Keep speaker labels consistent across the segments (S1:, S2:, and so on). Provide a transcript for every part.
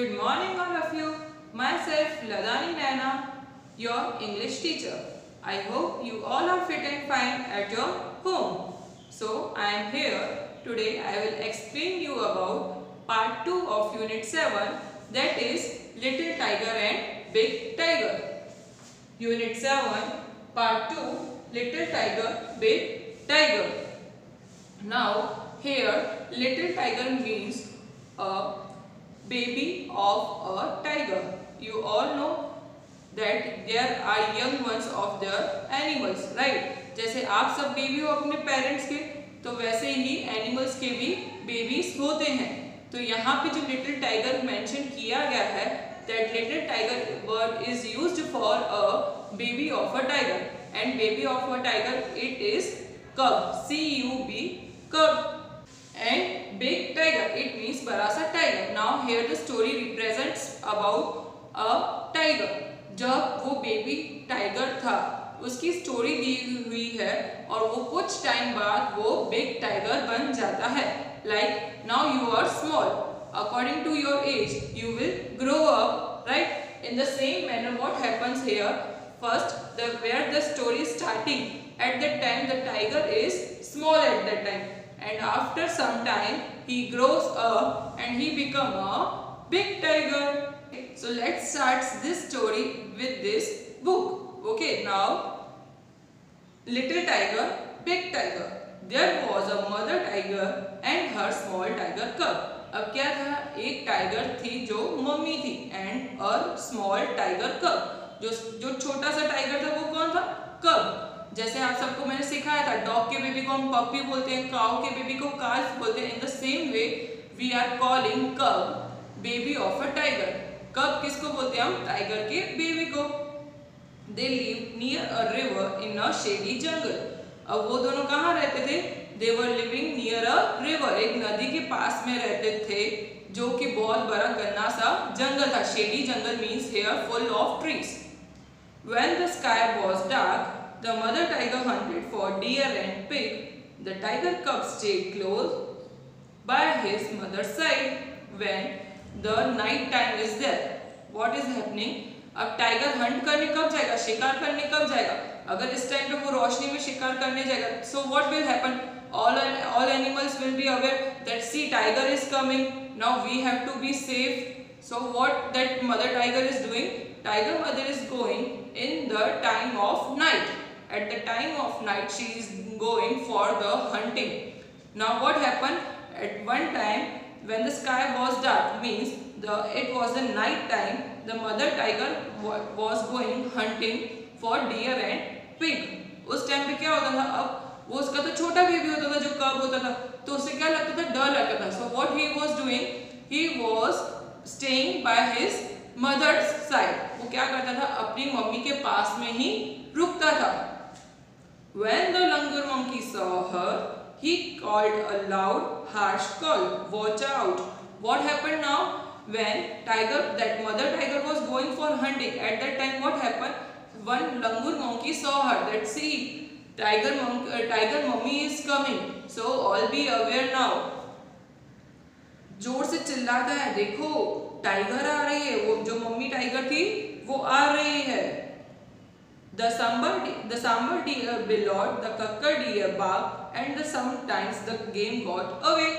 S1: Good morning all of you. Myself Ladani Naina, your English teacher. I hope you all are fit and fine at your home. So I am here. Today I will explain you about part 2 of unit 7, that is Little Tiger and Big Tiger. Unit 7 part 2 Little Tiger, Big Tiger. Now here Little Tiger means a baby of a tiger. You all know that there are young ones of the animals, right? जैसे आप सब baby हो अपने parents के, तो वैसे ही animals के भी बेबीज होते हैं. तो यहाँ पे जो लिटिल टाइगर मेंशन किया गया है, that little tiger word is used for a baby of a tiger, and baby of a tiger it is cub, C-U-B, cub. And big tiger it means बड़ा सा tiger. Now here the story represents about a tiger. जब वो baby tiger था उसकी story दी हुई है और वो कुछ टाइम बाद वो बिग टाइगर बन जाता है. Like now you are small, according to your age you will grow up, right? In the same manner what happens here, first where the story is starting, at that time the tiger is small at that time, and after some time he grows up and he become a big tiger. So let's start this story with this book. Okay, now Little Tiger, Big Tiger. There was a mother tiger and her small tiger cub. अब क्या था, एक tiger थी जो mummy थी and a small tiger cub. जो छोटा सा टाइगर था वो कौन था, कब. जैसे आप सबको मैंने सिखाया था, डॉग के बेबी को हम पपी बोलते हैं, काऊ के बेबी को काल्फ बोलते हैं. In the same way we are calling cub baby of a tiger. Cub किसको बोलते हैं हम, टाइगर के बेबी को. They live near a river in a shady jungle. अब वो दोनों कहाँ रहते थे, they were living near a river, एक नदी के पास में रहते थे जो कि बहुत बड़ा घना सा जंगल था. Shady jungle means here full of trees. When the sky was dark, the mother tiger hunted for deer and pig. The tiger cub stayed close by his mother's side when the night time is there. What is happening? अब tiger Hunt करने कब जाएगा, शिकार करने कब जाएगा. अगर इस टाइम पे वो रोशनी में शिकार करने जाएगा, so what will happen? All animals will be aware that see tiger is coming. Now we have to be safe. So what that mother tiger is doing? Tiger mother is going in the time of night. At the time of night she is going for the hunting. Now what happened? At one time when the sky was dark, means it was the night time, the mother tiger was going hunting for deer and pig. उस time पे क्या होता था, अब वो उसका तो छोटा बेबी होता था जो कब होता था, तो उसे क्या लगता था, डर लगता था. So what he was doing, he was staying by his mother's side. वो क्या करता था, अपनी मम्मी के पास में ही रुकता था. When the langur monkey saw her, he called a loud, harsh call. Watch out! What happened now? When that mother tiger was going for hunting, at that time what happened? One langur monkey saw her. That see, tiger mummy is coming. So all be aware now. जोर से चिल्लाता है, देखो tiger आ रही है. वो जो मम्मी टाइगर थी वो आ रही है. The sambar deer bellowed, the kakkar deer barked, and sometimes the game got away.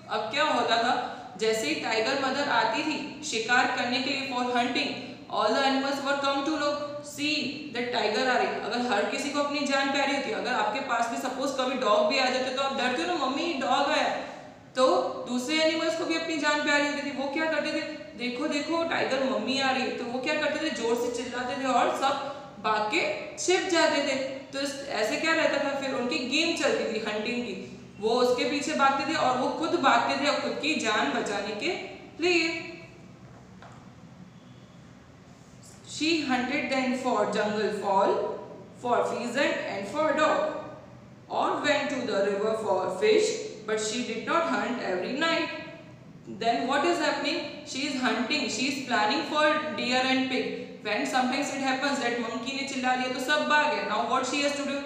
S1: अब क्या होता था, जैसे ही टाइगर मदर आती थी शिकार करने के लिए for hunting, all the animals were come to know see that tiger आ रही. अगर हर किसी को अपनी जान प्यारी होती है, अगर आपके पास में सपोज कभी डॉग भी आ जाते तो आप डरते हो ना, मम्मी डॉग आया. तो दूसरे एनिमल्स को भी अपनी जान प्यारी होती थी. वो क्या करते थे, देखो देखो टाइगर मम्मी आ रही. तो वो क्या करते थे, जोर से चिल्लाते थे और सब भाग के छिप जाते थे. तो ऐसे क्या रहता था, फिर उनकी गेम चलती थी हंटिंग की. वो उसके पीछे भागते थे और वो खुद भागते थे और खुद की जान बचाने के लिए. She hunted then for jungle fowl, for pheasant and for dog, or went to the river for fish, but she did not hunt every night. Then what is happening? She is hunting, she is planning for deer and pig. When sometimes it happens that monkey ने चिल्ला दिया तो सब भाग गए. Now what she has to do?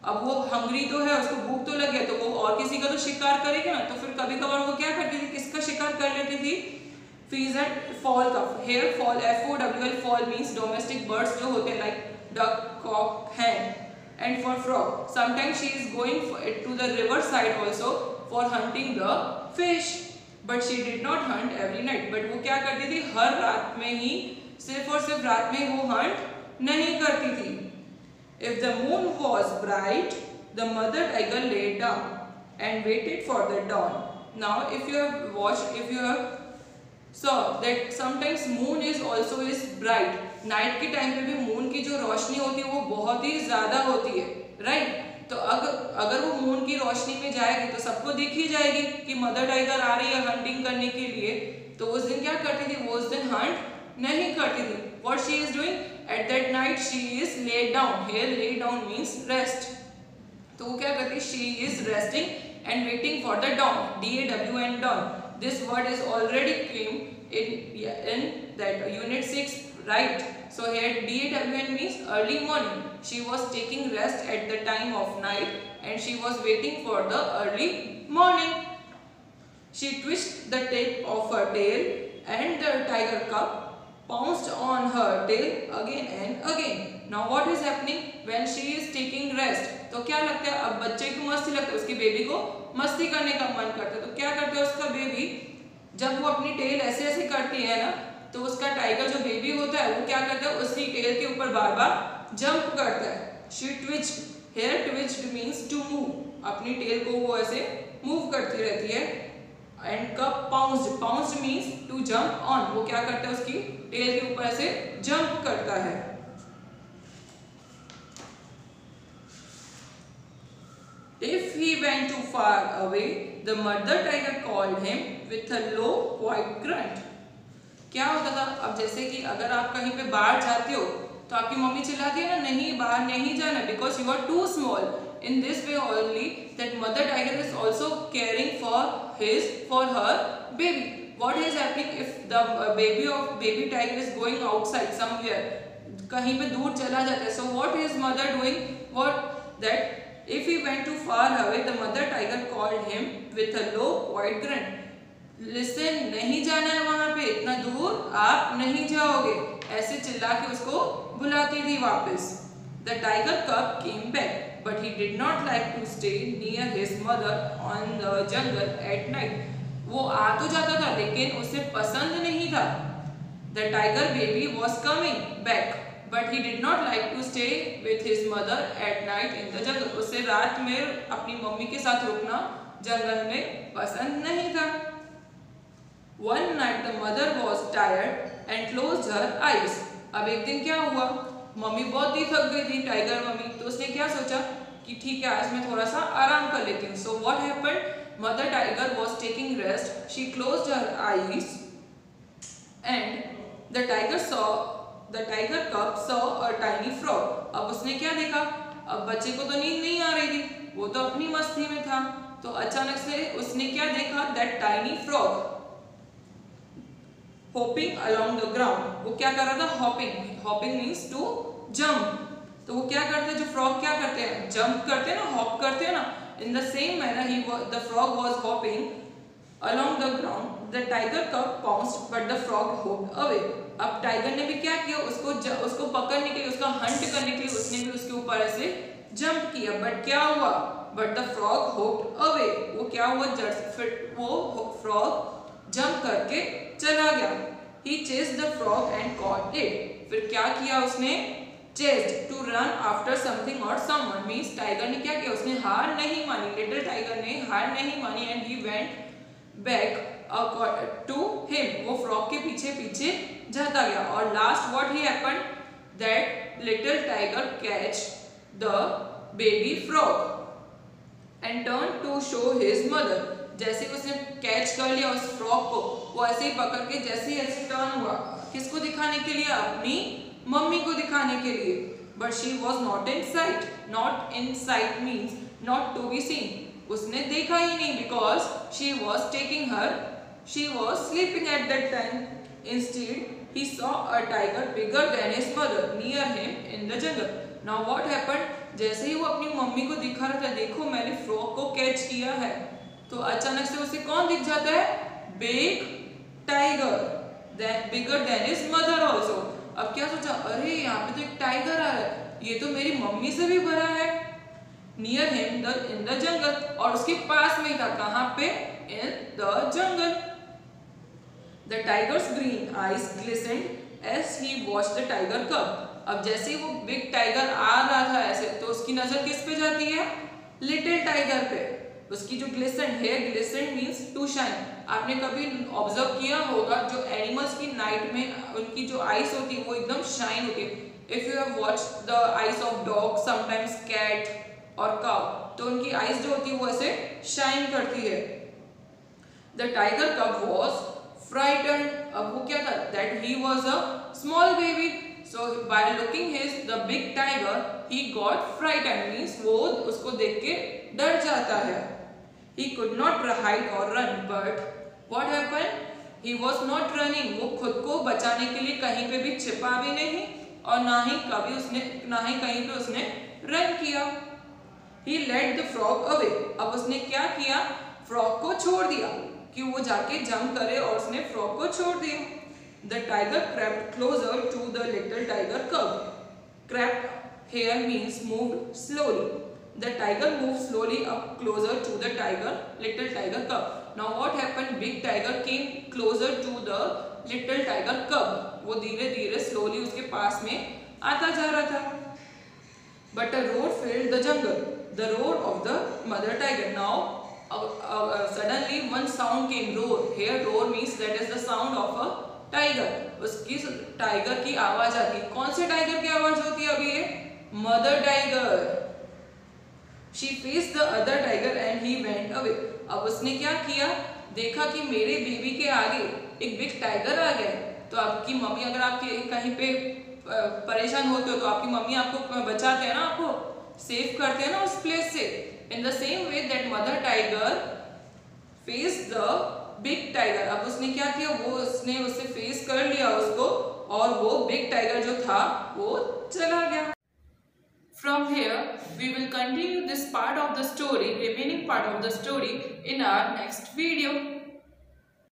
S1: अब वो hungry तो है, उसको भूख तो लग गया, तो वो और किसी का तो शिकार करेगा ना. तो फिर कभी कभार वो क्या करती थी, किसका शिकार कर लेती थी, फीजर फॉल का hair fall FOWL fowl means domestic birds जो होते हैं like duck cock hen and for frog sometimes she is going to the river side also for hunting the fish but she did not hunt every night but वो क्या करती थी हर रात में ही सिर्फ और सिर्फ रात में वो हंट नहीं करती थी. If the moon was bright, the mother tiger lay down and waited for the dawn. Now, if you have saw that sometimes moon is also is bright. Night के टाइम पे भी moon की जो रोशनी होती है वो बहुत ही ज़्यादा होती है, right? तो अगर वो मून की रोशनी में जाएगी तो सबको दिख ही जाएगी कि मदर टाइगर आ रही है हंटिंग करने के लिए. तो उस दिन क्या करती थी, वो उस दिन हंट नहीं करती थी. What she is doing? At that night she is laid down. Here lay down means rest. तो वो क्या करती है? She is resting and waiting for the dawn. DAWN dawn. This word is already came in that unit 6, right? So here DAWN means early morning. She was taking rest at the time of night and she was waiting for the early morning. She twisted the tip of her tail and the tiger cub pounced on her tail again and again. Now what is happening when she is taking rest? तो क्या लगता है, अब बच्चे को मस्ती लगता है, उसकी बेबी को मस्ती करने का मन करता है. तो क्या करता है उसका बेबी, जब वो अपनी टेल ऐसे ऐसे करती है ना, तो उसका टाइगर जो बेबी होता है वो क्या करता है, उसकी टेल के ऊपर बार बार जंप करता है. She twitched. Here twitched means to move. अपनी टेल को वो ऐसे मूव करती रहती है. And cub pounced means to jump on. वो क्या करता है, उसकी टेल के ऊपर ऐसे जंप करता है. If he went too far away, the mother tiger called him with a low, quiet grunt. क्या होता था, अब जैसे कि अगर आप कहीं पे बाहर जाते हो तो आपकी मम्मी चिल्लाती है ना, नहीं बाहर नहीं जाना, because you are too small. In this way only that mother tiger is also caring for her baby. What is happening if the baby tiger is going outside somewhere, कहीं पे दूर चला जाता है. So what is mother doing? What that if he went too far away, the mother tiger called him with a low, quiet grunt. Listen, नहीं जाना है वहाँ पे, इतना दूर आप नहीं जाओगे, ऐसे चिल्ला के उसको बुलाती थी वापस. The tiger cub came back, but he did not like to stay near his mother on the jungle at night. वो आ तो जाता था लेकिन उसे पसंद नहीं था. The tiger baby was coming back, but he did not like to stay with his mother at night in the jungle. उसे रात में अपनी मम्मी के साथ रुकना जंगल में पसंद नहीं था. One night the mother was tired and closed her eyes. अब एक दिन क्या हुआ, मम्मी बहुत ही थक गई थी, टाइगर मम्मी. तो उसने क्या सोचा कि ठीक है आज मैं थोड़ा सा आराम कर लेती हूँ. So what happened, mother tiger was taking rest. She closed her eyes and the tiger कब सॉ अ टाइनी फ्रॉग. अब उसने क्या देखा, अब बच्चे को तो नींद नहीं आ रही थी, वो तो अपनी मस्ती में था. तो अचानक से उसने क्या देखा, that tiny frog hopping along the ground. वो क्या कर रहा था, hopping means to jump. तो वो क्या करते हैं, जो frog क्या करते हैं, jump करते हैं ना, hop करते हैं ना. In the same manner the frog was hopping along the ground. The tiger cub pounced but the frog hopped away. अब टाइगर ने भी क्या किया, उसको पकड़ने के लिए, उसका हंट करने के लिए उसने भी उसके ऊपर ऐसे जंप किया. बट क्या हुआ, but the frog hoped away. वो क्या हुआ, फिर वो फ्रॉग जंप करके चला गया. He chased the frog and caught it. फिर क्या किया उसने, chased to run after something or someone means tiger ने क्या किया, उसने हार नहीं मानी, लिटिल टाइगर ने हार नहीं मानी and he went back to him. वो फ्रॉग के पीछे पीछे जाता गया. और last what he happened, that little tiger catch the baby frog and turned to show his mother. जैसे उसने कैच कर लिया उस फ्रॉग को, वो ऐसे ही पकड़ के जैसे ही ऐसे टर्न हुआ, किसको दिखाने के लिए, अपनी मम्मी को दिखाने के लिए. But she was not in sight. Not in sight means not to be seen. उसने देखा ही नहीं, because she was sleeping at that time. Instead he saw a tiger bigger than his mother near him in the jungle. Now what happened, जैसे ही वो अपनी mummy को दिखा रहा था, देखो मैंने फ्रॉग को कैच किया है, तो अचानक से उसे कौन दिख जाता है, big tiger. bigger than his mother also. अब क्या सोचा, अरे यहाँ पे तो एक टाइगर आ रहा है, ये तो मेरी मम्मी से भी बड़ा है. Near him in the jungle, और उसके पास में था, कहाँ पे? In the jungle. The tiger's green eyes glistened as he watched the tiger cub. अब जैसे वो बिग टाइगर आ रहा था ऐसे, तो उसकी नजर किस पे जाती है? लिटिल टाइगर पे. उसकी जो ग्लिसन है, ग्लिसन मीन्स टू शाइन. आपने कभी ऑब्जर्व किया होगा जो एनिमल्स की नाइट में उनकी जो आईज होती है वो एकदम शाइन होती है. If you have watched the eyes of dog, sometimes cat और काउ, तो उनकी आईज जो होती है वो ऐसे शाइन करती है. द टाइगर कब वॉज फ्राइटन. अब वो क्या था? That he was a small baby. So by looking his the big tiger he got frighten, means वो उसको देख के डर जाता है. ही कुड नॉट हाइड और run, but what happened? He was not running. वो खुद को बचाने के लिए कहीं पे भी छिपा भी नहीं और ना ही कहीं पे उसने रन किया. He let the frog away. अब उसने क्या किया? फ्रॉग को छोड़ दिया कि वो जाके जंप करे, और उसने फ्रॉग को छोड़ दिया. The tiger crept closer to the little tiger cub. Crept here means moved slowly. The tiger moved slowly up closer to the little tiger cub. Now what happened? Big tiger came closer to the little tiger cub. वो धीरे धीरे slowly उसके पास में आता जा रहा था. But a roar filled the jungle. The roar of the mother tiger. Now suddenly one sound came. Roar. Here roar means that is the sound of a tiger. उसकी टाइगर की आवाज आती है. कौन से टाइगर की आवाज होती है अभी ये? Mother tiger. She faced the other tiger and he went away. अब उसने क्या किया? देखा कि मेरे बेबी के आगे एक बिग टाइगर आ गया. तो आपकी मम्मी, अगर आपके कहीं पे परेशान होते हो तो आपकी मम्मी आपको बचाते हैं ना, आपको सेव करते हैं ना उस प्लेस से. इन the same way that mother tiger face the big tiger. अब उसने क्या किया? उसने उससे फेस कर लिया उसको, और वो बिग टाइगर जो था वो चला गया. From here we will continue this part of the story, remaining part of the story in our next video.